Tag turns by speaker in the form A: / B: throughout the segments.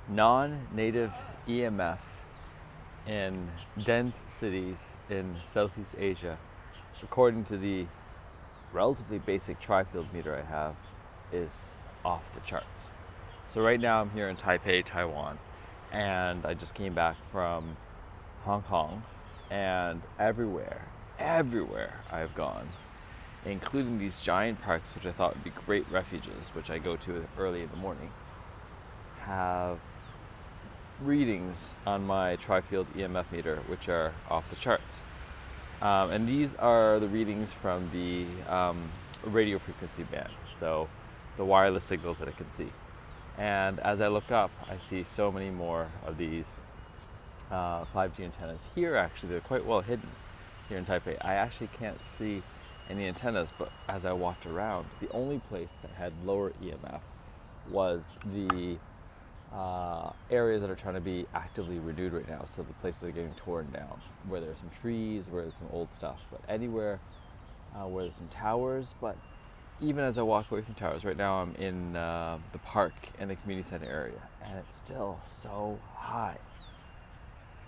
A: non-native EMF in dense cities in Southeast Asia, according to the relatively basic tri-field meter I have, is off the charts. So right now I'm here in Taipei, Taiwan, and I just came back from Hong Kong, and everywhere I've gone, including these giant parks, which I thought would be great refuges, which I go to early in the morning, have readings on my tri-field EMF meter which are off the charts. And these are the readings from the radio frequency band, so the wireless signals that it can see. And as I look up, I see so many more of these 5G antennas. Here, actually, they're quite well hidden here in Taipei. I actually can't see any antennas, but as I walked around, the only place that had lower EMF was the areas that are trying to be actively renewed right now. So the places that are getting torn down, where there's some trees, where there's some old stuff, but anywhere where there's some towers. But even as I walk away from towers, right now I'm in the park in the community center area, and it's still so high.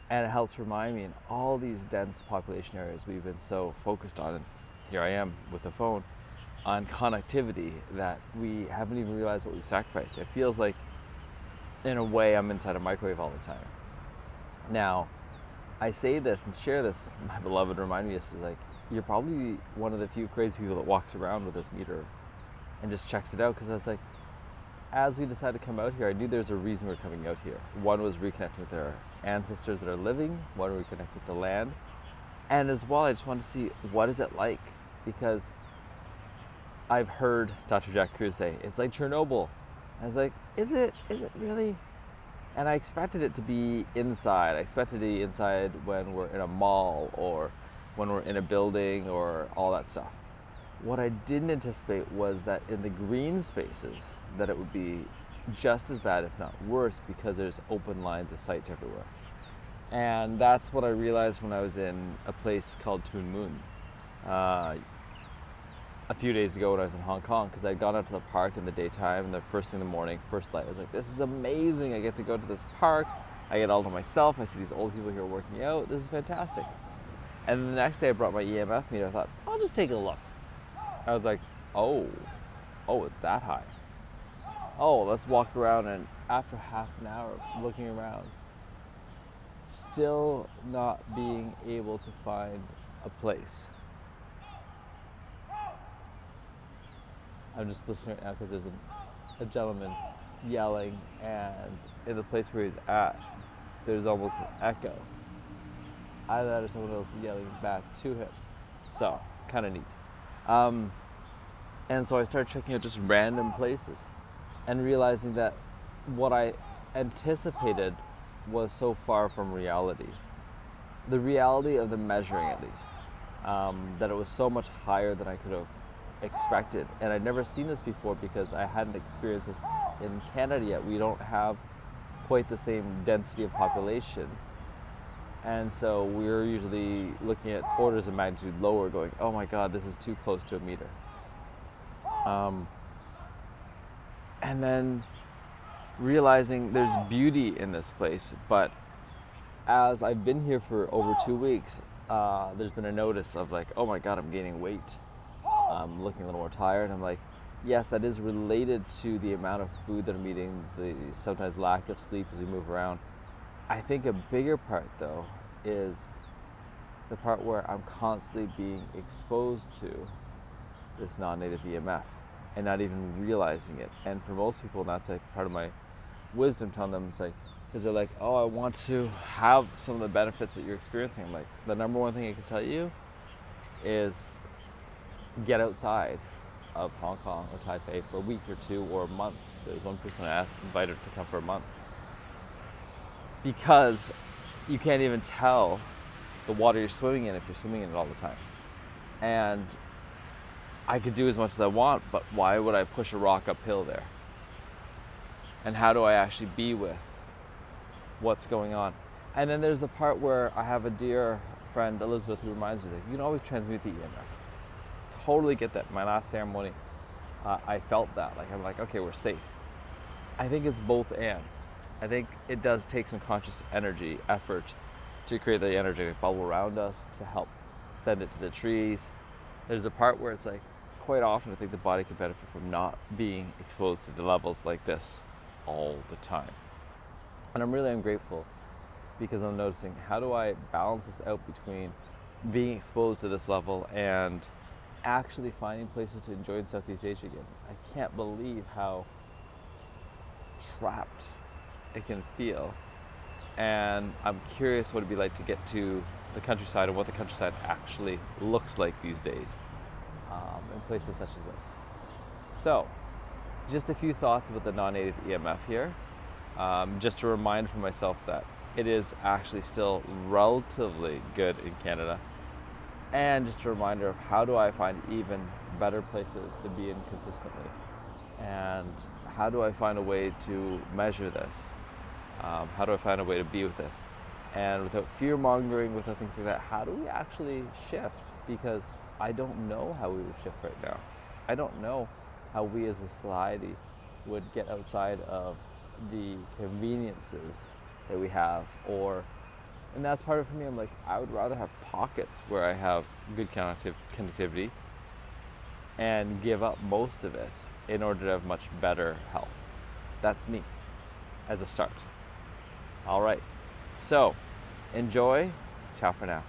A: And it helps remind me in all these dense population areas we've been so focused on, and here I am with the phone, on connectivity, that we haven't even realized what we've sacrificed. It feels like, in a way, I'm inside a microwave all the time. Now, I say this and share this, my beloved remind me, this is like, you're probably one of the few crazy people that walks around with this meter and just checks it out, because I was like, as we decided to come out here, I knew there's a reason we're coming out here. One was reconnecting with our ancestors that are living, one reconnecting with the land, and as well, I just wanted to see what is it like, because I've heard Dr. Jack Cruz say, it's like Chernobyl. I was like, is it really? And I expected it to be inside. I expected it to be inside when we're in a mall or when we're in a building or all that stuff. What I didn't anticipate was that in the green spaces, that it would be just as bad, if not worse, because there's open lines of sight everywhere. And that's what I realized when I was in a place called Toon Moon a few days ago when I was in Hong Kong, because I'd gone out to the park in the daytime, and the first thing in the morning, first light, I was like, this is amazing. I get to go to this park. I get all to myself. I see these old people here working out. This is fantastic. And then the next day I brought my EMF meter. I thought, I'll just take a look. I was like, oh, it's that high. Oh, let's walk around. And after half an hour of looking around, still not being able to find a place. I'm just listening right now because there's a gentleman yelling, and in the place where he's at, there's almost an echo. Either that or someone else is yelling back to him. So, kind of neat. And so I started checking out just random places and realizing that what I anticipated was so far from reality. The reality of the measuring, at least. That it was so much higher than I could have expected. And I'd never seen this before because I hadn't experienced this in Canada yet. We don't have quite the same density of population. And so we're usually looking at orders of magnitude lower, going, oh my God, this is too close to a meter. And then realizing there's beauty in this place, but as I've been here for over 2 weeks, there's been a notice of like, oh my God, I'm gaining weight. I'm looking a little more tired. I'm like, yes, that is related to the amount of food that I'm eating, the sometimes lack of sleep as we move around. I think a bigger part, though, is the part where I'm constantly being exposed to this non-native EMF and not even realizing it. And for most people, that's like part of my wisdom, telling them, it's like, because they're like, oh, I want to have some of the benefits that you're experiencing. I'm like, the number one thing I can tell you is get outside of Hong Kong or Taipei for a week or two or a month. There's one person I invited to come for a month, because you can't even tell the water you're swimming in if you're swimming in it all the time. And I could do as much as I want, but why would I push a rock uphill there? And how do I actually be with what's going on? And then there's the part where I have a dear friend, Elizabeth, who reminds me, like, you can always transmute the EMF. Totally get that. My last ceremony, I felt that. Like, I'm like, okay, we're safe. I think it's both and. I think it does take some conscious effort to create the energetic bubble around us to help send it to the trees. There's a part where it's like, quite often I think the body can benefit from not being exposed to the levels like this all the time. And I'm grateful because I'm noticing, how do I balance this out between being exposed to this level and actually finding places to enjoy in Southeast Asia again. I can't believe how trapped it can feel. And I'm curious what it'd be like to get to the countryside and what the countryside actually looks like these days in places such as this. So, just a few thoughts about the non-native EMF here. Just a reminder for myself that it is actually still relatively good in Canada. And just a reminder of how do I find even better places to be in consistently. And how do I find a way to measure this? How do I find a way to be with this? And without fear mongering, without things like that, how do we actually shift? Because I don't know how we would shift right now. I don't know how we as a society would get outside of the conveniences that we have, and that's part of it for me. I'm like, I would rather have pockets where I have good connectivity and give up most of it in order to have much better health. That's me as a start. All right, so enjoy. Ciao for now.